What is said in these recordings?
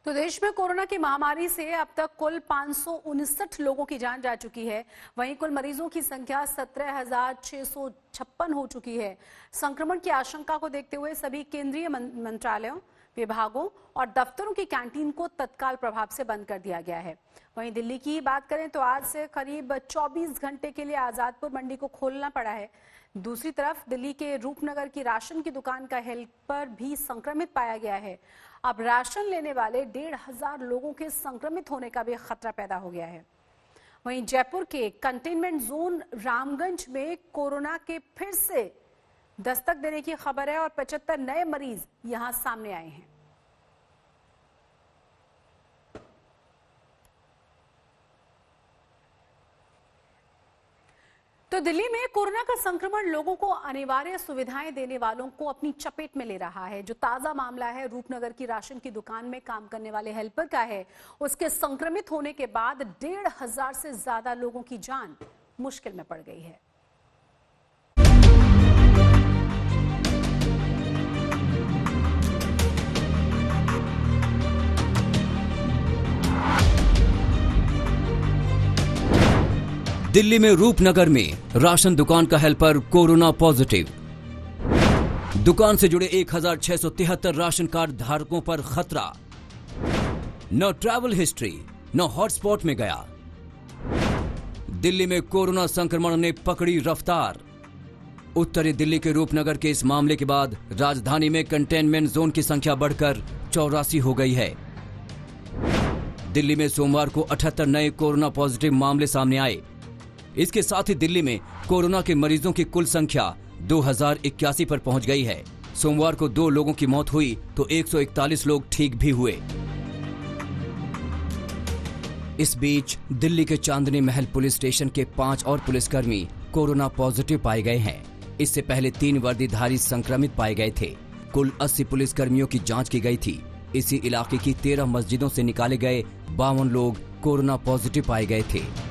तो देश में कोरोना की महामारी से अब तक कुल 559 लोगों की जान जा चुकी है। वहीं कुल मरीजों की संख्या 17,656 हो चुकी है। संक्रमण की आशंका को देखते हुए सभी केंद्रीय मंत्रालयों, विभागों और दफ्तरों की कैंटीन को तत्काल प्रभाव से बंद कर दिया गया है। वहीं दिल्ली की बात करें तो आज से करीब 24 घंटे के लिए आजादपुर मंडी को खोलना पड़ा है। दूसरी तरफ दिल्ली के रूपनगर की राशन की दुकान का हेल्पर भी संक्रमित पाया गया है। अब राशन लेने वाले 1,500 लोगों के संक्रमित होने का भी खतरा पैदा हो गया है। वहीं जयपुर के कंटेनमेंट जोन रामगंज में कोरोना के फिर से दस्तक देने की खबर है और 75 नए मरीज यहां सामने आए हैं। तो दिल्ली में कोरोना का संक्रमण लोगों को अनिवार्य सुविधाएं देने वालों को अपनी चपेट में ले रहा है। जो ताजा मामला है रूपनगर की राशन की दुकान में काम करने वाले हेल्पर का है। उसके संक्रमित होने के बाद 1,500 से ज्यादा लोगों की जान मुश्किल में पड़ गई है। दिल्ली में रूपनगर में राशन दुकान का हेल्पर कोरोना पॉजिटिव। दुकान से जुड़े 1,673 राशन कार्ड धारकों पर खतरा। न ट्रैवल हिस्ट्री न हॉटस्पॉट में गया। दिल्ली में कोरोना संक्रमण ने पकड़ी रफ्तार। उत्तरी दिल्ली के रूपनगर के इस मामले के बाद राजधानी में कंटेनमेंट जोन की संख्या बढ़कर 84 हो गई है। दिल्ली में सोमवार को 78 नए कोरोना पॉजिटिव मामले सामने आए। इसके साथ ही दिल्ली में कोरोना के मरीजों की कुल संख्या 2,081 पर पहुंच गई है। सोमवार को 2 लोगों की मौत हुई तो 141 लोग ठीक भी हुए। इस बीच दिल्ली के चांदनी महल पुलिस स्टेशन के 5 और पुलिसकर्मी कोरोना पॉजिटिव पाए गए हैं। इससे पहले 3 वर्दीधारी संक्रमित पाए गए थे। कुल 80 पुलिसकर्मियों की जांच की गई थी। इसी इलाके की 13 मस्जिदों से निकाले गए 52 लोग कोरोना पॉजिटिव पाए गए थे।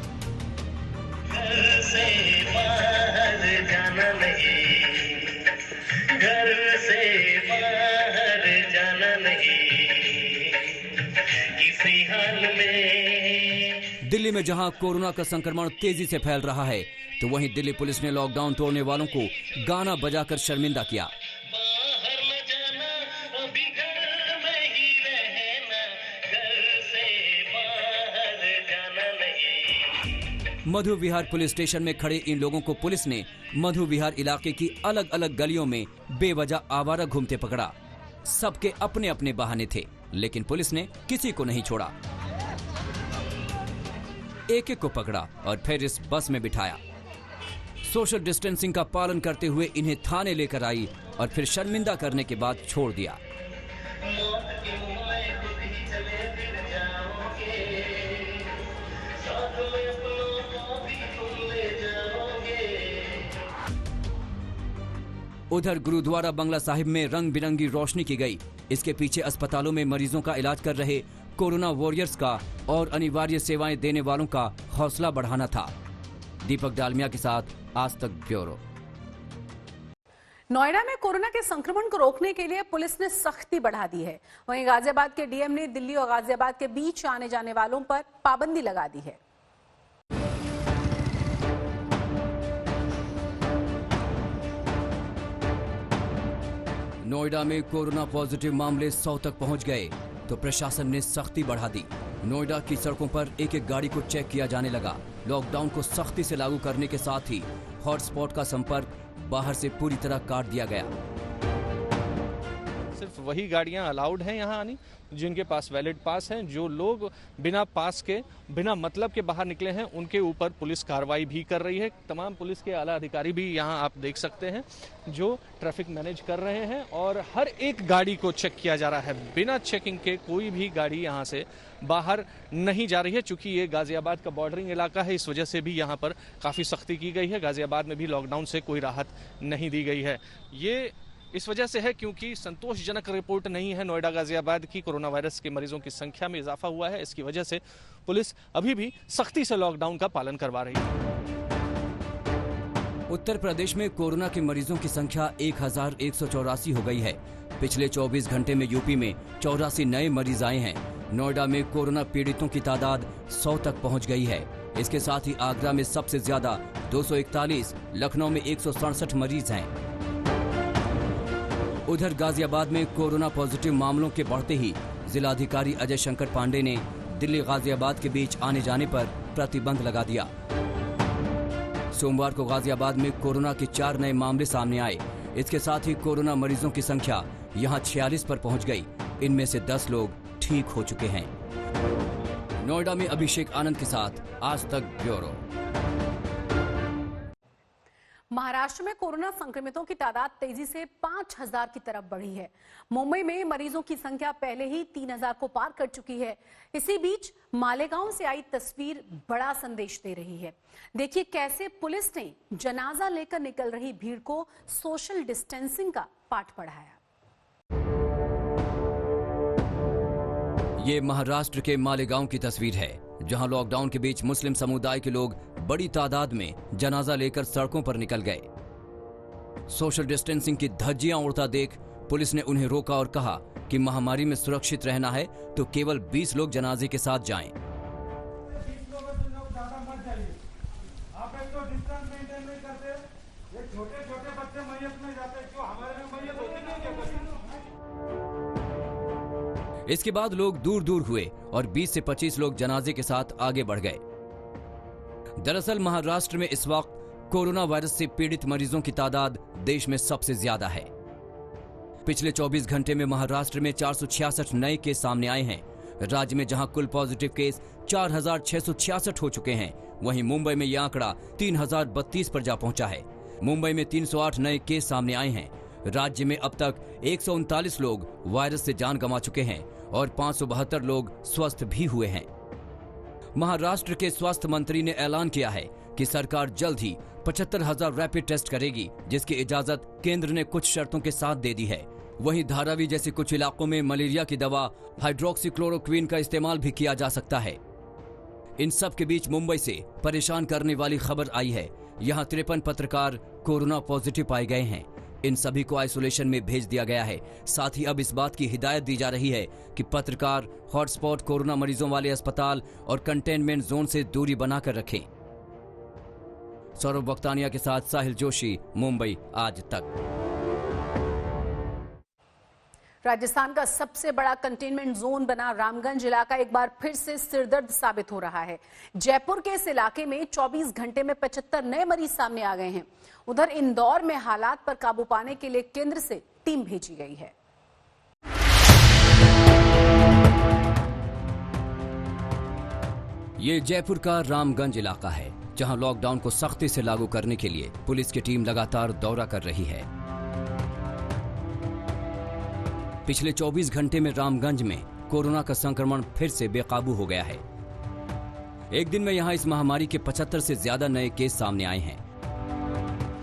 दिल्ली में जहां कोरोना का संक्रमण तेजी से फैल रहा है तो वहीं दिल्ली पुलिस ने लॉकडाउन तोड़ने वालों को गाना बजाकर शर्मिंदा किया। मधु विहार पुलिस स्टेशन में खड़े इन लोगों को पुलिस ने मधु विहार इलाके की अलग अलग गलियों में बेवजह आवारा घूमते पकड़ा। सबके अपने अपने बहाने थे, लेकिन पुलिस ने किसी को नहीं छोड़ा। एक एक को पकड़ा और फिर इस बस में बिठाया। सोशल डिस्टेंसिंग का पालन करते हुए इन्हें थाने लेकर आई और फिर शर्मिंदा करने के बाद छोड़ दिया। उधर गुरुद्वारा बंगला साहिब में रंग बिरंगी रोशनी की गई। इसके पीछे अस्पतालों में मरीजों का इलाज कर रहे कोरोना वॉरियर्स का और अनिवार्य सेवाएं देने वालों का हौसला बढ़ाना था। दीपक डालमिया के साथ आज तक ब्यूरो। नोएडा में कोरोना के संक्रमण को रोकने के लिए पुलिस ने सख्ती बढ़ा दी है। वहीं गाजियाबाद के डीएम ने दिल्ली और गाजियाबाद के बीच आने जाने वालों पर पाबंदी लगा दी है। नोएडा में कोरोना पॉजिटिव मामले 100 तक पहुंच गए तो प्रशासन ने सख्ती बढ़ा दी। नोएडा की सड़कों पर एक एक गाड़ी को चेक किया जाने लगा। लॉकडाउन को सख्ती से लागू करने के साथ ही हॉटस्पॉट का संपर्क बाहर से पूरी तरह काट दिया गया। सिर्फ वही गाड़ियां अलाउड हैं यहाँ आनी जिनके पास वैलिड पास हैं। जो लोग बिना पास के बिना मतलब के बाहर निकले हैं उनके ऊपर पुलिस कार्रवाई भी कर रही है। तमाम पुलिस के आला अधिकारी भी यहाँ आप देख सकते हैं जो ट्रैफिक मैनेज कर रहे हैं और हर एक गाड़ी को चेक किया जा रहा है। बिना चेकिंग के कोई भी गाड़ी यहाँ से बाहर नहीं जा रही है। चूंकि ये गाजियाबाद का बॉर्डरिंग इलाका है, इस वजह से भी यहाँ पर काफ़ी सख्ती की गई है। गाजियाबाद में भी लॉकडाउन से कोई राहत नहीं दी गई है। ये इस वजह से है क्योंकि संतोषजनक रिपोर्ट नहीं है नोएडा गाजियाबाद की। कोरोना वायरस के मरीजों की संख्या में इजाफा हुआ है। इसकी वजह से पुलिस अभी भी सख्ती से लॉकडाउन का पालन करवा रही है। उत्तर प्रदेश में कोरोना के मरीजों की संख्या 1,184 हो गई है। पिछले 24 घंटे में यूपी में 84 नए मरीज आए हैं। नोएडा में कोरोना पीड़ितों की तादाद 100 तक पहुंच गई है। इसके साथ ही आगरा में सबसे ज्यादा 241, लखनऊ में 167 मरीज हैं। उधर गाजियाबाद में कोरोना पॉजिटिव मामलों के बढ़ते ही जिलाधिकारी अजय शंकर पांडे ने दिल्ली गाजियाबाद के बीच आने जाने पर प्रतिबंध लगा दिया। सोमवार को गाजियाबाद में कोरोना के 4 नए मामले सामने आए। इसके साथ ही कोरोना मरीजों की संख्या यहां 46 पर पहुंच गई। इनमें से 10 लोग ठीक हो चुके हैं। नोएडा में अभिषेक आनंद के साथ आज तक ब्यूरो। महाराष्ट्र में कोरोना संक्रमितों की तादाद तेजी से 5000 की तरफ बढ़ी है। मुंबई में मरीजों की संख्या पहले ही 3000 को पार कर चुकी है। इसी बीच मालेगांव से आई तस्वीर बड़ा संदेश दे रही है। देखिए कैसे पुलिस ने जनाजा लेकर निकल रही भीड़ को सोशल डिस्टेंसिंग का पाठ पढ़ाया। ये महाराष्ट्र के मालेगांव की तस्वीर है, जहां लॉकडाउन के बीच मुस्लिम समुदाय के लोग बड़ी तादाद में जनाजा लेकर सड़कों पर निकल गए। सोशल डिस्टेंसिंग की धज्जियां उड़ता देख पुलिस ने उन्हें रोका और कहा कि महामारी में सुरक्षित रहना है तो केवल 20 लोग जनाजे के साथ जाएं। इसके बाद लोग दूर दूर हुए और 20 से 25 लोग जनाजे के साथ आगे बढ़ गए। दरअसल महाराष्ट्र में इस वक्त कोरोना वायरस से पीड़ित मरीजों की तादाद देश में सबसे ज्यादा है। पिछले 24 घंटे में महाराष्ट्र में 466 नए केस सामने आए हैं। राज्य में जहां कुल पॉजिटिव केस 4666 हो चुके हैं, वहीं मुंबई में यह आंकड़ा 3032 पर जा पहुंचा है। मुंबई में 308 नए केस सामने आए हैं। राज्य में अब तक 139 लोग वायरस से जान गंवा चुके हैं और 572 लोग स्वस्थ भी हुए हैं। महाराष्ट्र के स्वास्थ्य मंत्री ने ऐलान किया है कि सरकार जल्द ही 75,000 रैपिड टेस्ट करेगी, जिसकी इजाजत केंद्र ने कुछ शर्तों के साथ दे दी है। वहीं धारावी जैसे कुछ इलाकों में मलेरिया की दवा हाइड्रोक्सीक्लोरोक्विन का इस्तेमाल भी किया जा सकता है। इन सब के बीच मुंबई से परेशान करने वाली खबर आई है। यहाँ 53 पत्रकार कोरोना पॉजिटिव पाए गए हैं। इन सभी को आइसोलेशन में भेज दिया गया है। साथ ही अब इस बात की हिदायत दी जा रही है कि पत्रकार हॉटस्पॉट कोरोना मरीजों वाले अस्पताल और कंटेनमेंट जोन से दूरी बनाकर रखें। सौरभ वक्तानिया के साथ साहिल जोशी, मुंबई आज तक। राजस्थान का सबसे बड़ा कंटेनमेंट जोन बना रामगंज इलाका एक बार फिर से सिरदर्द साबित हो रहा है। जयपुर के इस इलाके में 24 घंटे में 75 नए मरीज सामने आ गए हैं। उधर इंदौर में हालात पर काबू पाने के लिए केंद्र से टीम भेजी गई है। ये जयपुर का रामगंज इलाका है, जहां लॉकडाउन को सख्ती से लागू करने के लिए पुलिस की टीम लगातार दौरा कर रही है। पिछले 24 घंटे में रामगंज में कोरोना का संक्रमण फिर से बेकाबू हो गया है। एक दिन में यहां इस महामारी के 75 से ज्यादा नए केस सामने आए हैं।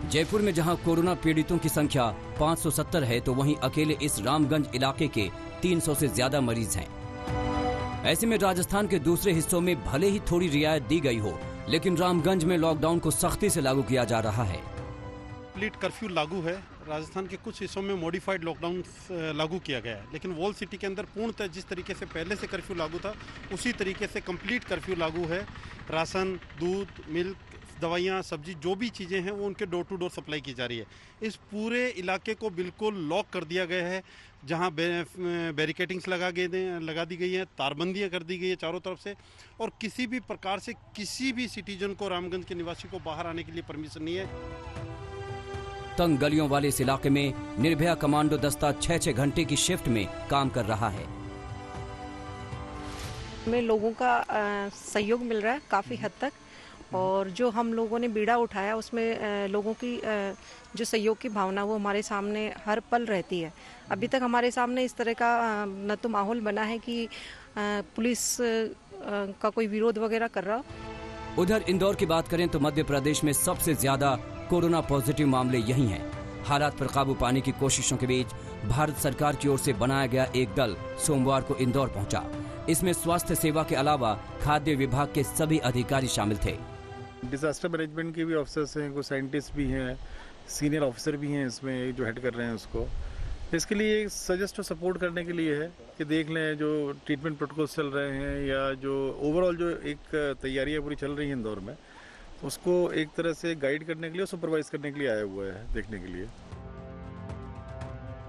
जयपुर में जहां कोरोना पीड़ितों की संख्या 570 है, तो वहीं अकेले इस रामगंज इलाके के 300 से ज्यादा मरीज हैं। ऐसे में राजस्थान के दूसरे हिस्सों में भले ही थोड़ी रियायत दी गई हो, लेकिन रामगंज में लॉकडाउन को सख्ती से लागू किया जा रहा है। कंप्लीट कर्फ्यू लागू है। राजस्थान के कुछ हिस्सों में मॉडिफाइड लॉकडाउन लागू किया गया है, लेकिन वॉल सिटी के अंदर पूर्णतः जिस तरीके से पहले से कर्फ्यू लागू था, उसी तरीके से कंप्लीट कर्फ्यू लागू है। राशन, दूध, मिल्क, दवाइयाँ, सब्जी, जो भी चीज़ें हैं वो उनके डोर टू डोर सप्लाई की जा रही है। इस पूरे इलाके को बिल्कुल लॉक कर दिया गया है, जहाँ बैरिकेटिंग्स लगा दी गई हैं, तारबंदियाँ कर दी गई है चारों तरफ से, और किसी भी प्रकार से किसी भी सिटीजन को, रामगंज के निवासी को बाहर आने के लिए परमिशन नहीं है। तंग गलियों वाले इस इलाके में निर्भया कमांडो दस्ता 6-6 घंटे की शिफ्ट में काम कर रहा है। में लोगों का सहयोग मिल रहा है काफ़ी हद तक, और जो हम लोगों ने बीड़ा उठाया उसमें लोगों की जो सहयोग की भावना वो हमारे सामने हर पल रहती है। अभी तक हमारे सामने इस तरह का न तो माहौल बना है कि पुलिस का कोई विरोध वगैरह कर रहा हो। उधर इंदौर की बात करें तो मध्य प्रदेश में सबसे ज्यादा कोरोना पॉजिटिव मामले यही हैं। हालात पर काबू पाने की कोशिशों के बीच भारत सरकार की ओर से बनाया गया एक दल सोमवार को इंदौर पहुंचा। इसमें स्वास्थ्य सेवा के अलावा खाद्य विभाग के सभी अधिकारी शामिल थे। डिजास्टर मैनेजमेंट के भी ऑफिसर्स हैं, कुछ साइंटिस्ट भी हैं, सीनियर ऑफिसर भी हैं इसमें जो हेड कर रहे हैं उसको, इसके लिए सजेस्ट और सपोर्ट करने के लिए है कि देख लें जो ट्रीटमेंट प्रोटोकॉल्स चल रहे हैं या जो ओवरऑल जो एक तैयारियां पूरी चल रही हैं इंदौर में, उसको एक तरह से गाइड करने के लिए, सुपरवाइज करने के लिए आया हुआ है देखने के लिए।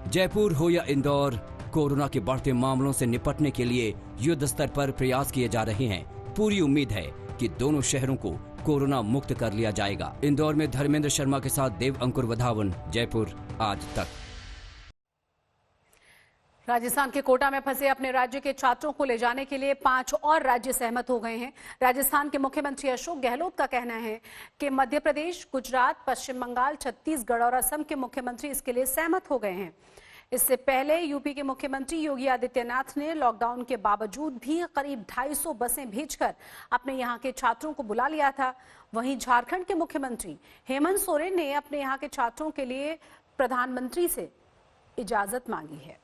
जयपुर हो या इंदौर, कोरोना के बढ़ते मामलों से निपटने के लिए युद्ध स्तर पर प्रयास किए जा रहे हैं। पूरी उम्मीद है कि दोनों शहरों को कोरोना मुक्त कर लिया जाएगा। इंदौर में धर्मेंद्र शर्मा के साथ देव अंकुर वधावन, जयपुर आज तक। राजस्थान के कोटा में फंसे अपने राज्य के छात्रों को ले जाने के लिए 5 और राज्य सहमत हो गए हैं। राजस्थान के मुख्यमंत्री अशोक गहलोत का कहना है कि मध्य प्रदेश, गुजरात, पश्चिम बंगाल, छत्तीसगढ़ और असम के मुख्यमंत्री इसके लिए सहमत हो गए हैं। इससे पहले यूपी के मुख्यमंत्री योगी आदित्यनाथ ने लॉकडाउन के बावजूद भी करीब 250 बसें भेजकर अपने यहाँ के छात्रों को बुला लिया था। वहीं झारखंड के मुख्यमंत्री हेमंत सोरेन ने अपने यहाँ के छात्रों के लिए प्रधानमंत्री से इजाजत मांगी है।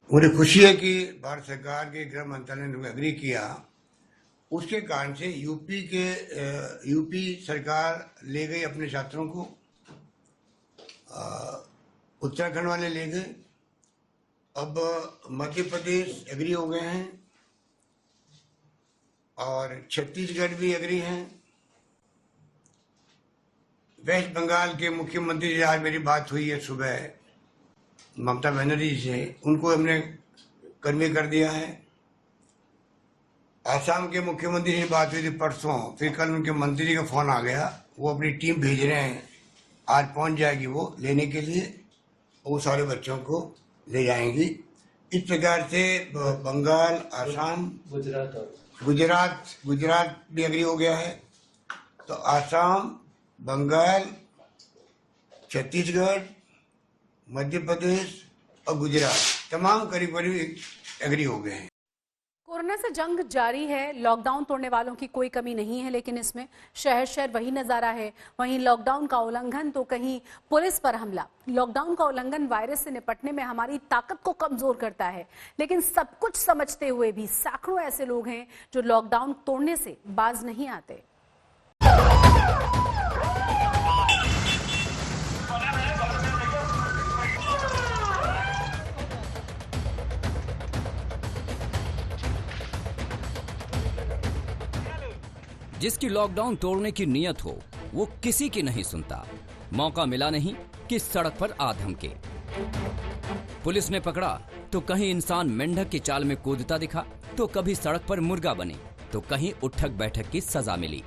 मुझे खुशी है कि भारत सरकार के गृह मंत्रालय ने एग्री किया। उसके कारण से यूपी सरकार ले गई अपने छात्रों को, उत्तराखंड वाले ले गए, अब मध्य प्रदेश एग्री हो गए हैं और छत्तीसगढ़ भी एग्री हैं। वेस्ट बंगाल के मुख्यमंत्री से आज मेरी बात हुई है सुबह, ममता बनर्जी से, उनको हमने कन्वे कर दिया है। आसाम के मुख्यमंत्री से बात हुई थी परसों, फिर कल उनके मंत्री जी का फोन आ गया, वो अपनी टीम भेज रहे हैं, आज पहुंच जाएगी वो लेने के लिए, वो सारे बच्चों को ले जाएंगी। इस प्रकार से बंगाल, आसाम, गुजरात भी एग्री हो गया है। तो आसाम, बंगाल, छत्तीसगढ़, मध्य प्रदेश और गुजरात तमाम करीब एग्री हो गए हैं। कोरोना से जंग जारी है, लॉकडाउन तोड़ने वालों की कोई कमी नहीं है, लेकिन इसमें शहर शहर वही नजारा है। वहीं लॉकडाउन का उल्लंघन तो कहीं पुलिस पर हमला। लॉकडाउन का उल्लंघन वायरस से निपटने में हमारी ताकत को कमजोर करता है, लेकिन सब कुछ समझते हुए भी सैकड़ों ऐसे लोग हैं जो लॉकडाउन तोड़ने से बाज नहीं आते। जिसकी लॉकडाउन तोड़ने की नियत हो वो किसी की नहीं सुनता। मौका मिला नहीं कि सड़क पर आ धमके। पुलिस ने पकड़ा तो कहीं इंसान मेंढक की चाल में कूदता दिखा, तो कभी सड़क पर मुर्गा बने, तो कहीं उठक बैठक की सजा मिली।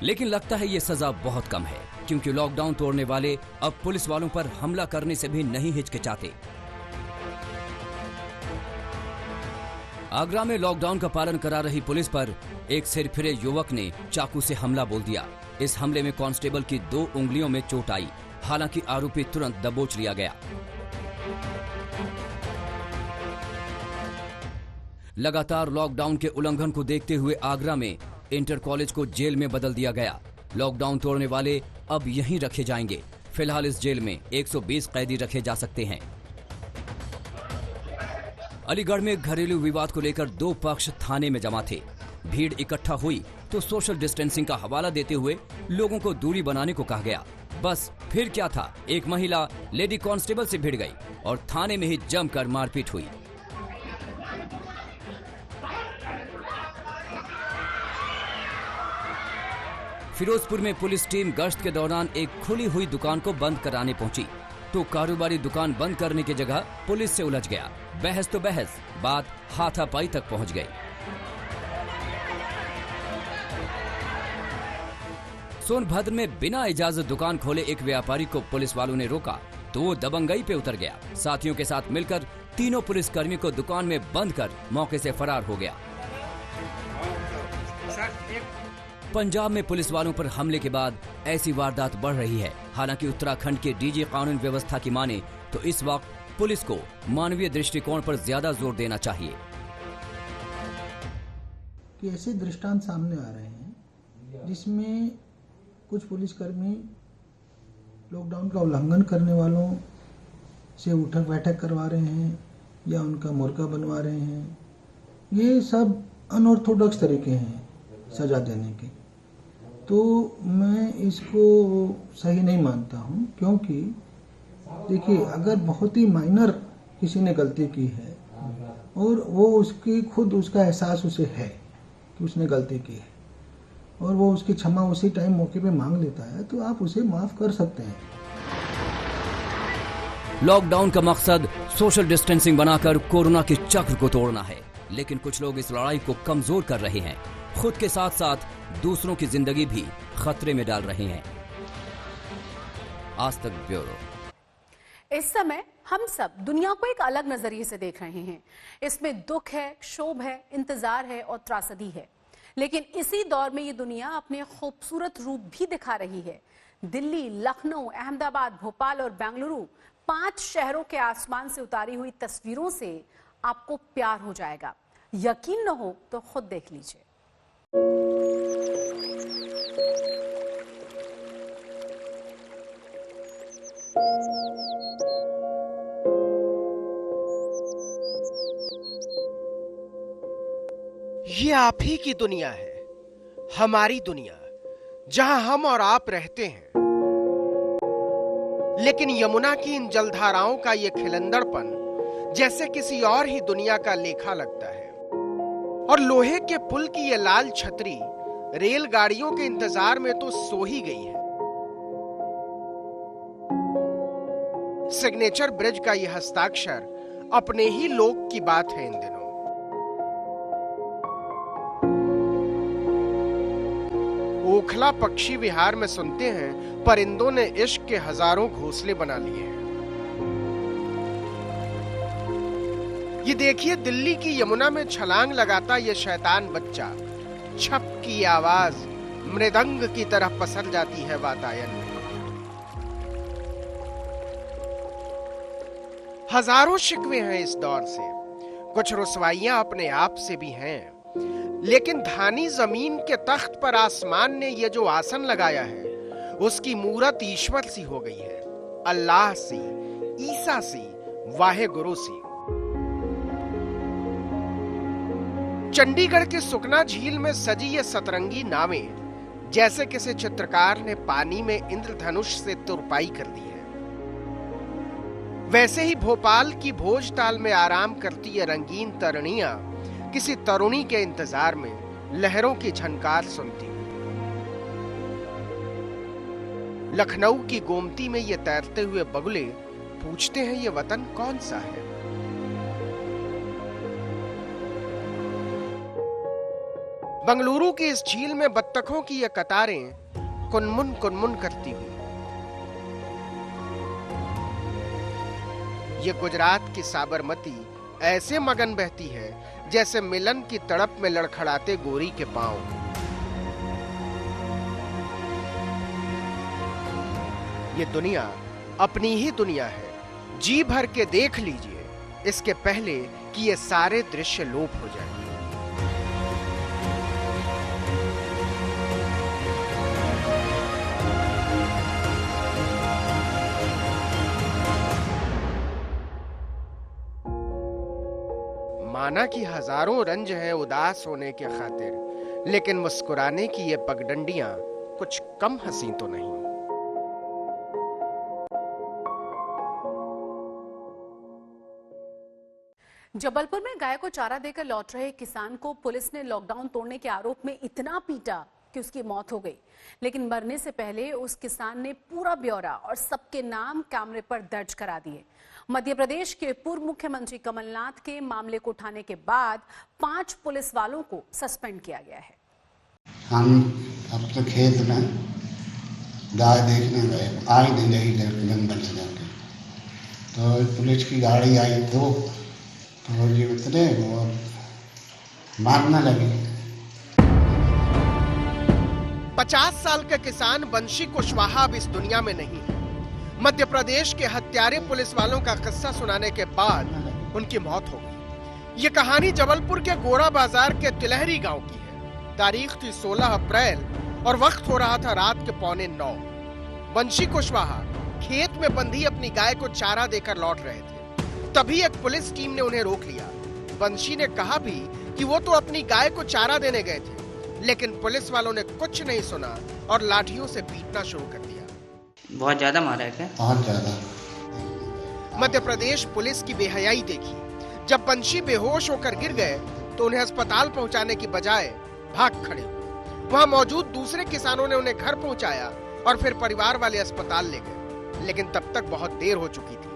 लेकिन लगता है ये सजा बहुत कम है, क्योंकि लॉकडाउन तोड़ने वाले अब पुलिस वालों पर हमला करने से भी नहीं हिचकिचाते। आगरा में लॉकडाउन का पालन करा रही पुलिस पर एक सिरफिरे युवक ने चाकू से हमला बोल दिया। इस हमले में कांस्टेबल की 2 उंगलियों में चोट आई। हालांकि आरोपी तुरंत दबोच लिया गया। लगातार लॉकडाउन के उल्लंघन को देखते हुए आगरा में इंटर कॉलेज को जेल में बदल दिया गया। लॉकडाउन तोड़ने वाले अब यहीं रखे जाएंगे। फिलहाल इस जेल में 120 कैदी रखे जा सकते हैं। अलीगढ़ में घरेलू विवाद को लेकर 2 पक्ष थाने में जमा थे। भीड़ इकट्ठा हुई तो सोशल डिस्टेंसिंग का हवाला देते हुए लोगों को दूरी बनाने को कहा गया। बस फिर क्या था, एक महिला लेडी कांस्टेबल से भिड़ गई और थाने में ही जमकर मारपीट हुई। फिरोजपुर में पुलिस टीम गश्त के दौरान एक खुली हुई दुकान को बंद कराने पहुंची, तो कारोबारी दुकान बंद करने की जगह पुलिस से उलझ गया। बहस तो बहस, बात हाथापाई तक पहुंच गई। सोनभद्र में बिना इजाजत दुकान खोले एक व्यापारी को पुलिस वालों ने रोका तो वो दबंगई पे उतर गया। साथियों के साथ मिलकर तीनों पुलिसकर्मी को दुकान में बंद कर मौके से फरार हो गया। पंजाब में पुलिस वालों पर हमले के बाद ऐसी वारदात बढ़ रही है। हालांकि उत्तराखंड के डीजी कानून व्यवस्था की माने तो इस वक्त पुलिस को मानवीय दृष्टिकोण पर ज्यादा जोर देना चाहिए। कि ऐसे दृष्टांत सामने आ रहे हैं जिसमें कुछ पुलिसकर्मी लॉकडाउन का उल्लंघन करने वालों से उठक बैठक करवा रहे हैं या उनका मुर्गा बनवा रहे हैं। ये सब अनऑर्थोडॉक्स तरीके हैं सजा देने के। तो मैं इसको सही नहीं मानता हूँ, क्योंकि देखिए अगर बहुत ही माइनर किसी ने गलती की है और वो उसकी खुद उसका एहसास उसे है कि उसने गलती की है और वो उसकी क्षमा उसी टाइम मौके पे मांग लेता है, तो आप उसे माफ कर सकते हैं। लॉकडाउन का मकसद सोशल डिस्टेंसिंग बनाकर कोरोना के चक्र को तोड़ना है, लेकिन कुछ लोग इस लड़ाई को कमजोर कर रहे हैं, खुद के साथ साथ दूसरों की जिंदगी भी खतरे में डाल रहे हैं। आज तक ब्यूरो। इस समय हम सब दुनिया को एक अलग नजरिए से देख रहे हैं। इसमें दुख है, क्षोभ है, इंतजार है और त्रासदी है। लेकिन इसी दौर में ये दुनिया अपने खूबसूरत रूप भी दिखा रही है। दिल्ली, लखनऊ, अहमदाबाद, भोपाल और बेंगलुरु 5 शहरों के आसमान से उतारी हुई तस्वीरों से आपको प्यार हो जाएगा। यकीन न हो तो खुद देख लीजिए। ये आप ही की दुनिया है, हमारी दुनिया, जहां हम और आप रहते हैं। लेकिन यमुना की इन जलधाराओं का ये खिलंदड़पन जैसे किसी और ही दुनिया का लेखा लगता है। और लोहे के पुल की ये लाल छतरी रेलगाड़ियों के इंतजार में तो सो ही गई है। सिग्नेचर ब्रिज का यह हस्ताक्षर अपने ही लोक की बात है इन दिनों। ओखला पक्षी विहार में सुनते हैं परिंदों ने इश्क के हजारों घोंसले बना लिए हैं। ये देखिए दिल्ली की यमुना में छलांग लगाता ये शैतान बच्चा, छप की आवाज मृदंग की तरह पसर जाती है वातायन में। हजारों शिकवे हैं इस दौर से, कुछ रुसवाइयां अपने आप से भी हैं। लेकिन धानी जमीन के तख्त पर आसमान ने ये जो आसन लगाया है, उसकी मूरत ईश्वर सी हो गई है, अल्लाह सी, ईसा सी, वाहे गुरु सी। चंडीगढ़ के सुकना झील में सजी ये सतरंगी नावें जैसे किसी चित्रकार ने पानी में इंद्रधनुष से तुरपाई कर दी है। वैसे ही भोपाल की भोजताल में आराम करती ये रंगीन तरणियां किसी तरुणी के इंतजार में लहरों की झनकार सुनती। लखनऊ की गोमती में ये तैरते हुए बगुले पूछते हैं ये वतन कौन सा है। बंगलुरु की इस झील में बत्तखों की ये कतारें कुनमुन कुनमुन करती हुई। ये गुजरात की साबरमती ऐसे मगन बहती है जैसे मिलन की तड़प में लड़खड़ाते गोरी के पांव। ये दुनिया अपनी ही दुनिया है, जी भर के देख लीजिए इसके पहले कि ये सारे दृश्य लोप हो जाए। माना कि हजारों रंज हैं उदास होने के खातिर, लेकिन मुस्कुराने की ये पगडंडियां कुछ कम हंसी तो नहीं। जबलपुर में गाय को चारा देकर लौट रहे किसान को पुलिस ने लॉकडाउन तोड़ने के आरोप में इतना पीटा कि उसकी मौत हो गई। लेकिन मरने से पहले उस किसान ने पूरा ब्यौरा और सबके नाम कैमरे पर दर्ज करा दिए। मध्य प्रदेश के पूर्व मुख्यमंत्री कमलनाथ के मामले को उठाने के बाद 5 पुलिस वालों को सस्पेंड किया गया है। हम अब तो खेत में गाय देखने गए, आई नहीं रही जंगल से जाके, तो पुलिस की गाड़ी आई तो ये उतरे वो मारने लगे। 50 साल के किसान बंशी कुशवाहा अब इस दुनिया में नहीं है। मध्य प्रदेश के हत्यारे पुलिस वालों का किस्सा सुनाने के बाद उनकी मौत हो गई। ये कहानी जबलपुर के गोरा बाजार के तिलहरी गांव की है। तारीख थी 16 अप्रैल और वक्त हो रहा था रात के 8:45। बंशी कुशवाहा खेत में बंधी अपनी गाय को चारा देकर लौट रहे थे। तभी एक पुलिस टीम ने उन्हें रोक लिया। बंशी ने कहा भी कि वो तो अपनी गाय को चारा देने गए थे, लेकिन पुलिस वालों ने कुछ नहीं सुना और लाठियों से पीटना शुरू कर दिया। बहुत ज्यादा मारा है क्या? बहुत ज्यादा। मध्य प्रदेश पुलिस की बेहयाई देखी। जब बंशी बेहोश होकर गिर गए तो उन्हें अस्पताल पहुंचाने की बजाय भाग खड़े हुए। वहां मौजूद दूसरे किसानों ने उन्हें घर पहुंचाया और फिर परिवार वाले अस्पताल ले गए, लेकिन तब तक बहुत देर हो चुकी थी।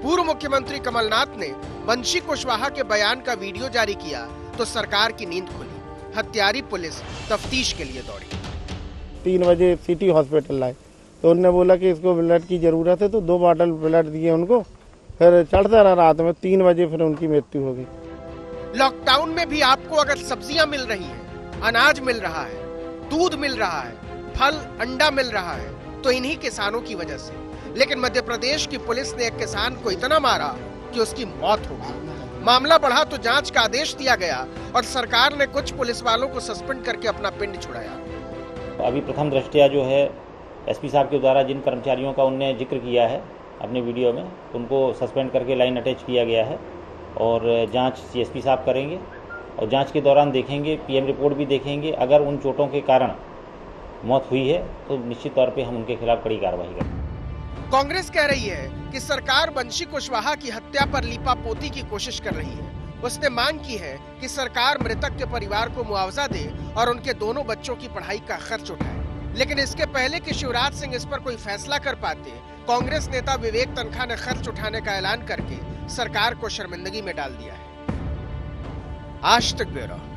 पूर्व मुख्यमंत्री कमलनाथ ने बंशी कुशवाहा के बयान का वीडियो जारी किया तो सरकार की नींद खुली। हत्यारी पुलिस तफ्तीश के लिए दौड़ी। 3 बजे सिटी हॉस्पिटल लाए तो उन्होंने बोला कि इसको ब्लड की जरूरत है, तो 2 बॉटल ब्लड दिए उनको, फिर चढ़ता रहा रात में। 3 बजे फिर उनकी मृत्यु हो गई। लॉकडाउन में भी आपको अगर सब्जियां मिल रही हैं, अनाज मिल रहा है, दूध मिल रहा है, फल अंडा मिल रहा है, तो इन्हीं किसानों की वजह से। लेकिन मध्य प्रदेश की पुलिस ने एक किसान को इतना मारा कि उसकी मौत हो गई। मामला बढ़ा तो जांच का आदेश दिया गया और सरकार ने कुछ पुलिस वालों को सस्पेंड करके अपना पिंड छुड़ाया। अभी प्रथम दृष्टया जो है एसपी साहब के द्वारा जिन कर्मचारियों का उनने जिक्र किया है अपने वीडियो में, उनको सस्पेंड करके लाइन अटैच किया गया है और जांच सीएसपी साहब करेंगे और जांच के दौरान देखेंगे, पीएम रिपोर्ट भी देखेंगे। अगर उन चोटों के कारण मौत हुई है तो निश्चित तौर पे हम उनके खिलाफ कड़ी कार्रवाई करेंगे। कांग्रेस कह रही है कि सरकार बंशी कुशवाहा की हत्या पर लीपापोती की कोशिश कर रही है। उसने मांग की है कि सरकार मृतक के परिवार को मुआवजा दे और उनके दोनों बच्चों की पढ़ाई का खर्च उठाए। लेकिन इसके पहले कि शिवराज सिंह इस पर कोई फैसला कर पाते, कांग्रेस नेता विवेक तनखा ने खर्च उठाने का ऐलान करके सरकार को शर्मिंदगी में डाल दिया है। आज तक ब्यूरो।